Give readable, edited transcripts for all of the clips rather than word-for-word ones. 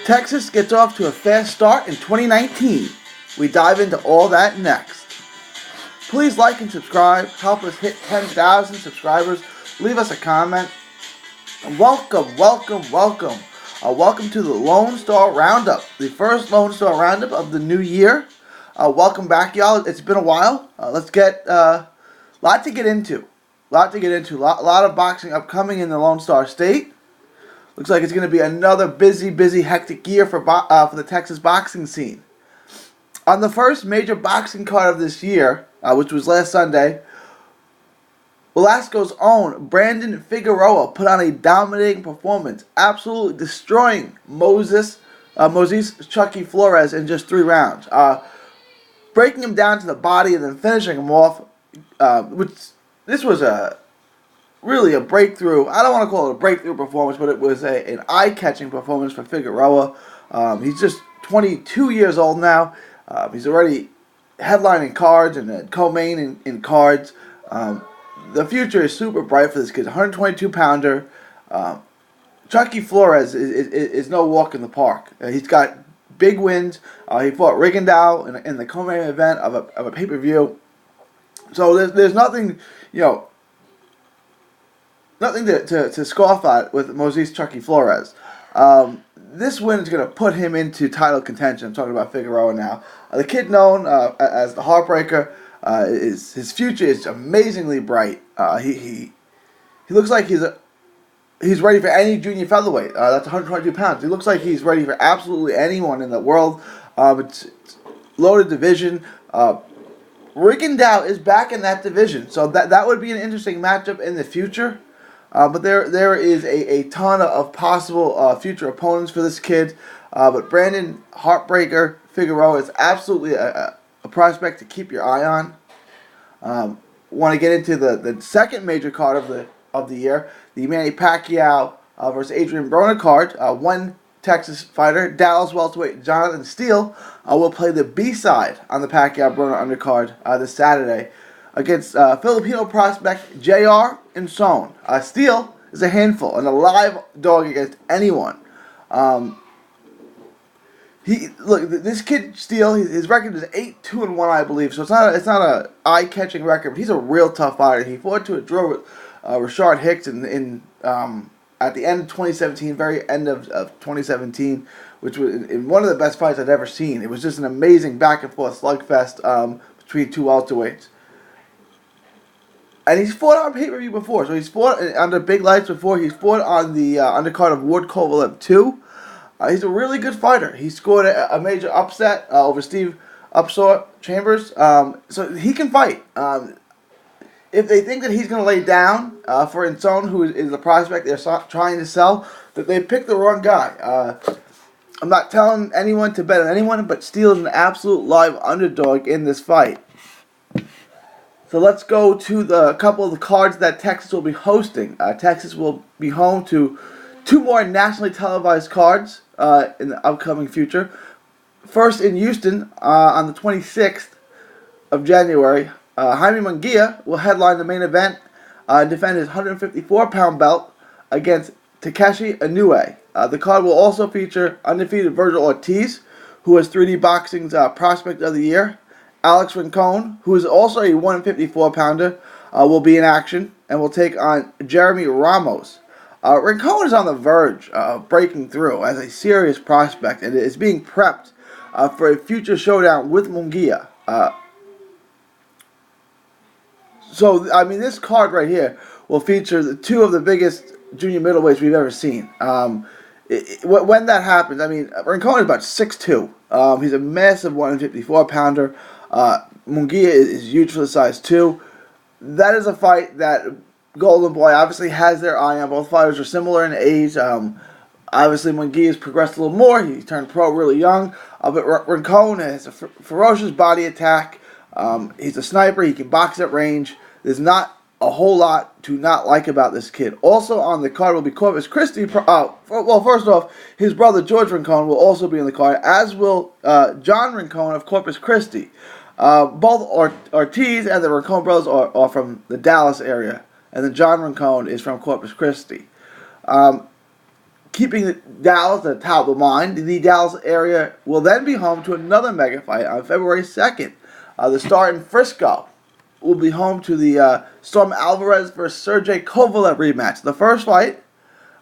Texas gets off to a fast start in 2019. We dive into all that next. Please like and subscribe. Help us hit 10,000 subscribers. Leave us a comment. Welcome, welcome, welcome. Welcome to the Lone Star Roundup, the first Lone Star Roundup of the new year. Welcome back, y'all. It's been a while. Let's get lot to get into. Lot of boxing upcoming in the Lone Star State. Looks like it's going to be another busy, hectic year for the Texas boxing scene. On the first major boxing card of this year, which was last Sunday, Velasco's own Brandon Figueroa put on a dominating performance, absolutely destroying Moses Chucky Flores in just 3 rounds, breaking him down to the body and then finishing him off. This was really a breakthrough. I don't want to call it a breakthrough performance, but it was an eye-catching performance for Figueroa. He's just 22 years old now. He's already headlining cards and co-main in cards. The future is super bright for this kid. 122-pounder. Chucky Flores is no walk in the park. He's got big wins. He fought Rincon in the co-main event of a pay-per-view. So there's nothing, nothing to scoff at with Moses Chucky Flores. This win is going to put him into title contention. I'm talking about Figueroa now. The kid known as the Heartbreaker, his future is amazingly bright. He looks like he's ready for any junior featherweight. That's 122 pounds. He looks like he's ready for absolutely anyone in the world. It's loaded division. Rincon is back in that division, so that would be an interesting matchup in the future. But there is a ton of possible future opponents for this kid. But Brandon Heartbreaker Figueroa is absolutely a prospect to keep your eye on. Want to get into the second major card of the year, the Manny Pacquiao versus Adrian Broner card. One Texas fighter, Dallas welterweight Jonathan Steele, will play the B-side on the Pacquiao Broner undercard this Saturday against Filipino prospect JR Inson. Steele is a handful and a live dog against anyone. This kid Steele, his record is 8-2-1, I believe. So it's not a eye-catching record, but he's a real tough fighter. He fought to a draw with Rashard Hicks in at the end of 2017, very end of 2017, which was in one of the best fights I've ever seen. It was just an amazing back and forth slugfest between two welterweights. And he's fought on pay-per-view before, so he's fought under big lights before. He's fought on the undercard of Ward Kovalev 2. He's a really good fighter. He scored a major upset over Steve Upsort Chambers, so he can fight. If they think that he's going to lay down for Inson, who is the prospect they're trying to sell, that they picked the wrong guy. I'm not telling anyone to bet on anyone, but Steele is an absolute live underdog in this fight. So let's go to a couple of the cards that Texas will be hosting. Texas will be home to 2 more nationally televised cards in the upcoming future. First in Houston on the 26th of January, Jaime Munguia will headline the main event and defend his 154-pound belt against Takeshi Inoue. The card will also feature undefeated Vergil Ortiz, who is 3D Boxing's Prospect of the Year. Alex Rincon, who is also a 154-pounder, will be in action and will take on Jeremy Ramos. Rincon is on the verge of breaking through as a serious prospect and is being prepped for a future showdown with Munguia. This card right here will feature 2 of the biggest junior middleweights we've ever seen. When that happens, Rincon is about 6'2". He's a massive 154-pounder. Munguia is huge for the size 2. That is a fight that Golden Boy obviously has their eye on. Both fighters are similar in age. Obviously, Munguia has progressed a little more. He turned pro really young. But Rincon has a ferocious body attack. He's a sniper. He can box at range. There's not a whole lot to not like about this kid. Also on the card will be Corpus Christi. First off, his brother George Rincon will also be on the card, as will John Rincon of Corpus Christi. Both Ortiz and the Rincon brothers are from the Dallas area, and then John Rincon is from Corpus Christi. keeping Dallas at the top of mind. The Dallas area will then be home to another mega fight on February 2nd. The Star in Frisco will be home to the Storm Alvarez versus Sergey Kovalev rematch. The first fight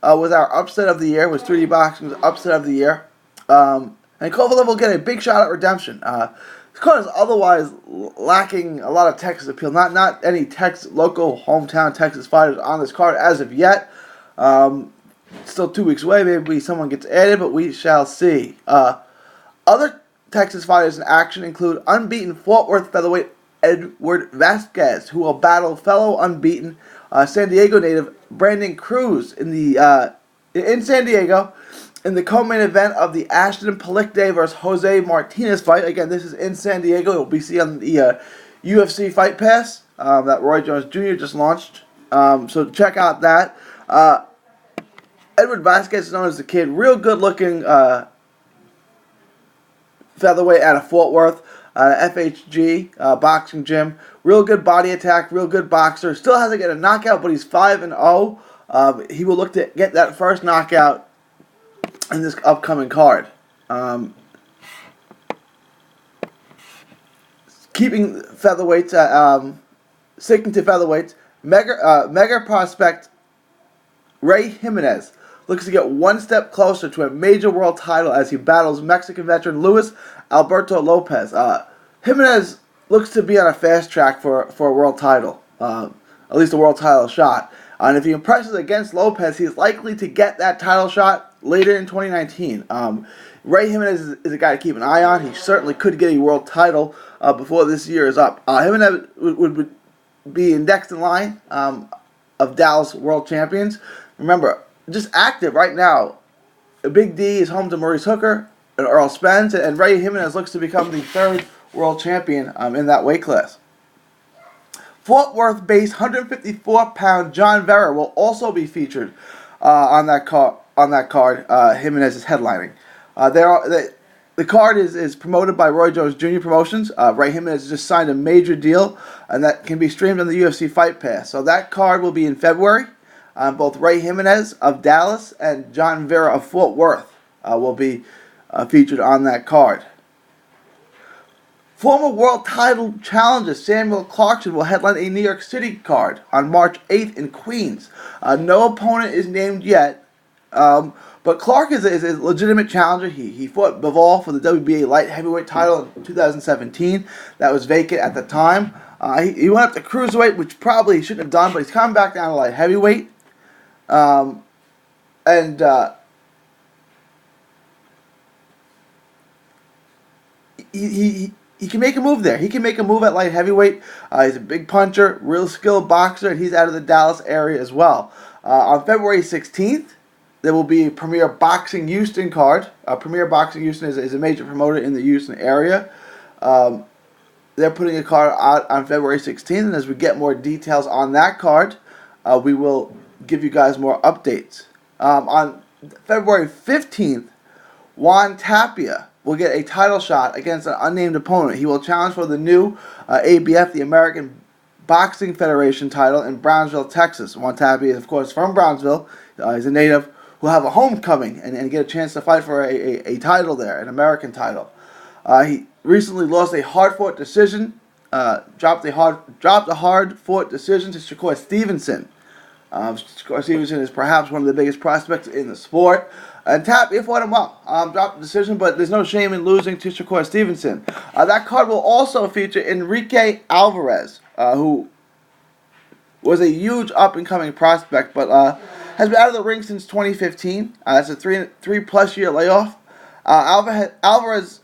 was our upset of the year, was 3D Boxing's upset of the year. And Kovalev will get a big shot at redemption. This card is otherwise lacking a lot of Texas appeal. Not any local hometown Texas fighters on this card as of yet. Still 2 weeks away. Maybe someone gets added, but we shall see. Other Texas fighters in action include unbeaten Fort Worth featherweight Edward Vazquez, who will battle fellow unbeaten San Diego native Brandon Cruz in San Diego in the co-main event of the Ashton Palikde versus Jose Martinez fight. Again, this is in San Diego. It will be seen on the UFC Fight Pass that Roy Jones Jr. just launched. So check out that. Edward Vazquez is known as the Kid. Real good-looking featherweight out of Fort Worth. FHG boxing gym. Real good body attack. Real good boxer. Still hasn't get a knockout, but he's 5-0. He will look to get that first knockout in this upcoming card. Keeping featherweights, sticking to featherweights, mega prospect Ray Ximenez looks to get one step closer to a major world title as he battles Mexican veteran Luis Alberto Lopez. Ximenez looks to be on a fast track for a world title, at least a world title shot. And if he impresses against Lopez, he's likely to get that title shot later in 2019. Ray Ximenez is a guy to keep an eye on. He certainly could get a world title before this year is up. Ximenez would be indexed in line of Dallas world champions. Remember, just active right now. Big D is home to Maurice Hooker and Earl Spence, and Ray Ximenez looks to become the third world champion in that weight class. Fort Worth-based 154-pound John Vera will also be featured on that card. Ximenez is headlining. The card is promoted by Roy Jones Jr. Promotions. Ray Ximenez just signed a major deal, and that can be streamed on the UFC Fight Pass. So that card will be in February. Both Ray Ximenez of Dallas and John Vera of Fort Worth will be featured on that card. Former world title challenger Samuel Clarkson will headline a New York City card on March 8th in Queens. No opponent is named yet, but Clark is a legitimate challenger. He fought Bivol for the WBA light heavyweight title in 2017. That was vacant at the time. He went up to cruiserweight, which probably he shouldn't have done, but he's coming back down to light heavyweight. He can make a move there. He can make a move at light heavyweight. He's a big puncher, real skilled boxer, and he's out of the Dallas area as well. On February 16th, there will be a Premier Boxing Houston card. Premier Boxing Houston is a major promoter in the Houston area. They're putting a card out on February 16th, and as we get more details on that card, we will give you guys more updates. On February 15th, Juan Tapia will get a title shot against an unnamed opponent. He will challenge for the new ABF, the American Boxing Federation title in Brownsville, Texas. Juan Tapia is, of course, from Brownsville. He's a native who will have a homecoming and get a chance to fight for a title there, an American title. He recently lost a hard-fought decision, dropped a hard-fought decision to Shakur Stevenson. Shakur Stevenson is perhaps one of the biggest prospects in the sport. And Tapia fought him well. Dropped the decision, but there's no shame in losing to Shakur Stevenson. That card will also feature Enrique Alvarez, who was a huge up-and-coming prospect, but has been out of the ring since 2015. That's a three-plus year layoff. Alvarez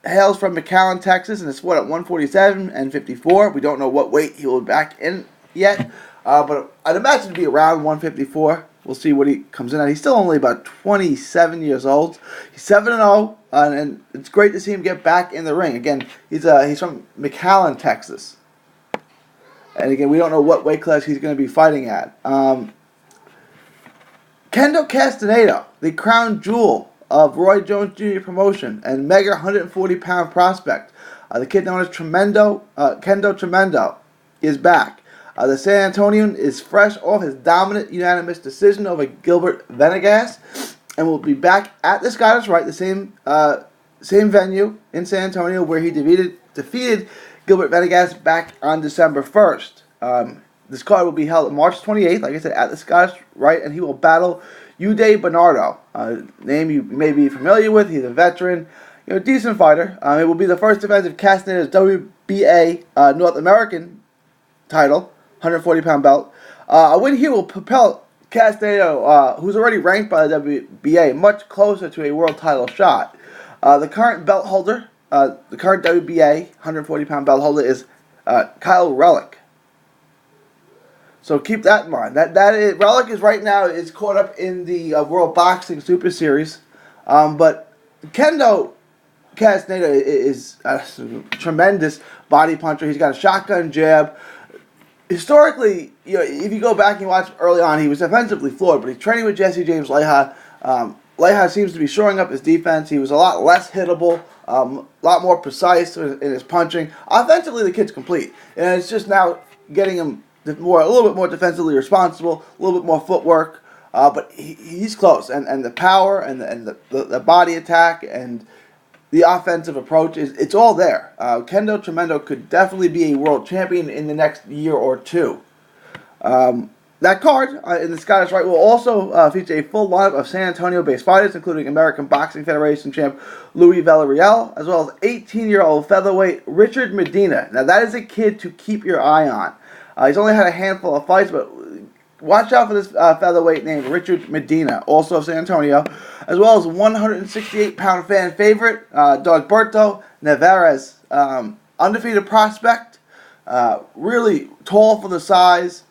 hails from McAllen, Texas, and is fought at 147 and 54. We don't know what weight he will be back in yet, but I'd imagine to be around 154. We'll see what he comes in at. He's still only about 27 years old. He's 7-0, and it's great to see him get back in the ring. Again, he's from McAllen, Texas. And again, we don't know what weight class he's going to be fighting at. Kendo Castenada, the crown jewel of Roy Jones Jr. promotion and mega 140-pound prospect. The kid known as Kendo Tremendo is back. The San Antonian is fresh off his dominant unanimous decision over Gilbert Venegas. and will be back at the Scottish Rite, the same venue in San Antonio where he defeated Gilbert Venegas back on December 1st. This card will be held on March 28th, like I said, at the Scottish Rite, and he will battle Uday Bernardo, a name you may be familiar with. He's a veteran, decent fighter. It will be the first defense of Castenada's WBA North American title, 140-pound belt. A win here will propel Castenada, who's already ranked by the WBA, much closer to a world title shot. The current belt holder, the current WBA 140-pound belt holder is Kyle Relic. So keep that in mind. Relic is right now is caught up in the World Boxing Super Series, but Kendo Castenada is a tremendous body puncher. He's got a shotgun jab. Historically, if you go back and watch early on, he was defensively flawed, but he's training with Jesse James Leija. Leija seems to be shoring up his defense. He was a lot less hittable, a lot more precise in his punching. Offensively, the kid's complete, and it's just now getting him a little bit more defensively responsible, a little bit more footwork, but he's close, and the power and the body attack and the offensive approach it's all there. Kendo Tremendo could definitely be a world champion in the next year or two. That card in the Scottish Rite will also feature a full lineup of San Antonio-based fighters, including American Boxing Federation champ Luey Villereal, as well as 18-year-old featherweight Richard Medina. Now that is a kid to keep your eye on. He's only had a handful of fights, but watch out for this featherweight named Richard Medina, also of San Antonio, as well as 168-pound fan favorite, Dogberto Neveras, undefeated prospect, really tall for the size.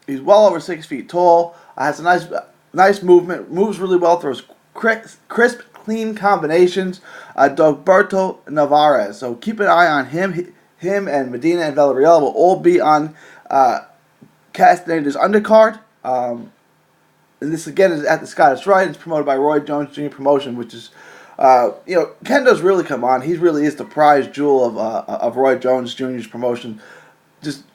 He's well over 6 feet tall, has a nice movement, moves really well, throws crisp, clean combinations, Dogberto Neveras. So keep an eye on him. Him and Medina and Villereal will all be on Castenada's undercard. And this again is at the Scottish Rite. It's promoted by Roy Jones Jr. Promotion, which is, Kendo's really come on. He really is the prize jewel of Roy Jones Jr.'s promotion. Just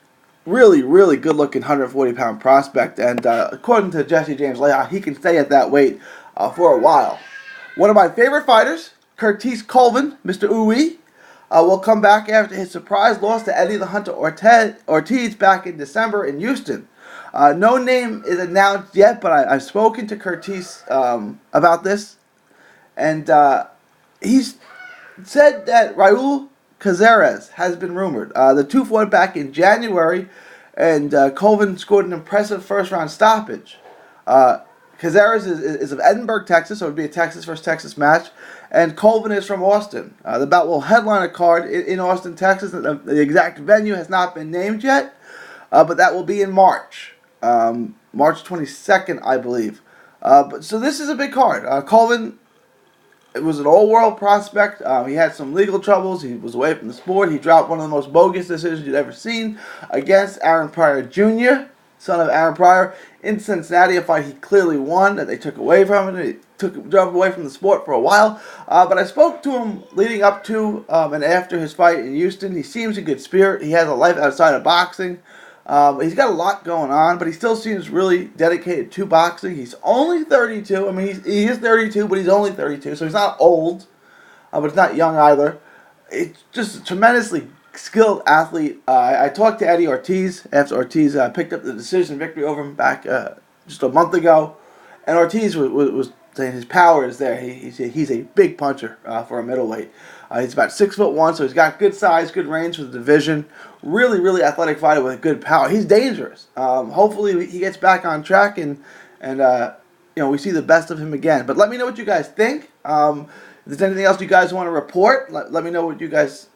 really, really good looking 140-pound prospect. And according to Jesse James Leija, he can stay at that weight for a while. One of my favorite fighters, Kurtiss Colvin, Mr. Uwe, will come back after his surprise loss to Eddie the Hunter Ortiz back in December in Houston. No name is announced yet, but I've spoken to Kurtiss about this, and he's said that Raul Cazares has been rumored. The two fought back in January, and Colvin scored an impressive first-round stoppage. Cazares is of Edinburgh, Texas, so it would be a Texas versus Texas match. And Colvin is from Austin. The bout will headline a card in Austin, Texas. The exact venue has not been named yet, but that will be in March. March 22nd, I believe. So this is a big card. Colvin was an all-world prospect. He had some legal troubles. He was away from the sport. He dropped one of the most bogus decisions you'd ever seen against Aaron Pryor Jr., son of Aaron Pryor, in Cincinnati, a fight he clearly won that they took away from him. It drove away from the sport for a while. But I spoke to him leading up to and after his fight in Houston. He seems in good spirit. He has a life outside of boxing. He's got a lot going on, but he still seems really dedicated to boxing. He's only 32. I mean, he is 32, but he's only 32, so he's not old, but he's not young either. It's just a tremendously skilled athlete. I talked to Eddie Ortiz after Ortiz picked up the decision victory over him back just a month ago, and Ortiz was saying his power is there. He's a big puncher for a middleweight. He's about 6'1", so he's got good size, good range for the division. Really, really athletic fighter with good power. He's dangerous. Hopefully he gets back on track and we see the best of him again. But let me know what you guys think. If there's anything else you guys want to report, let me know what you guys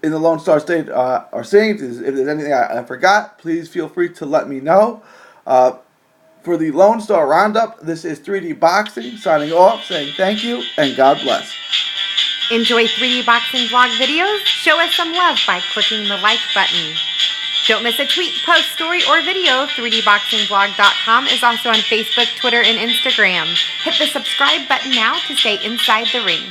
in the Lone Star State are seeing. If there's anything I forgot, please feel free to let me know. For the Lone Star Roundup, this is 3D Boxing signing off, saying thank you and God bless. Enjoy 3D Boxing vlog videos? Show us some love by clicking the like button. Don't miss a tweet, post, story, or video. 3dboxingvlog.com is also on Facebook, Twitter, and Instagram. Hit the subscribe button now to stay inside the ring.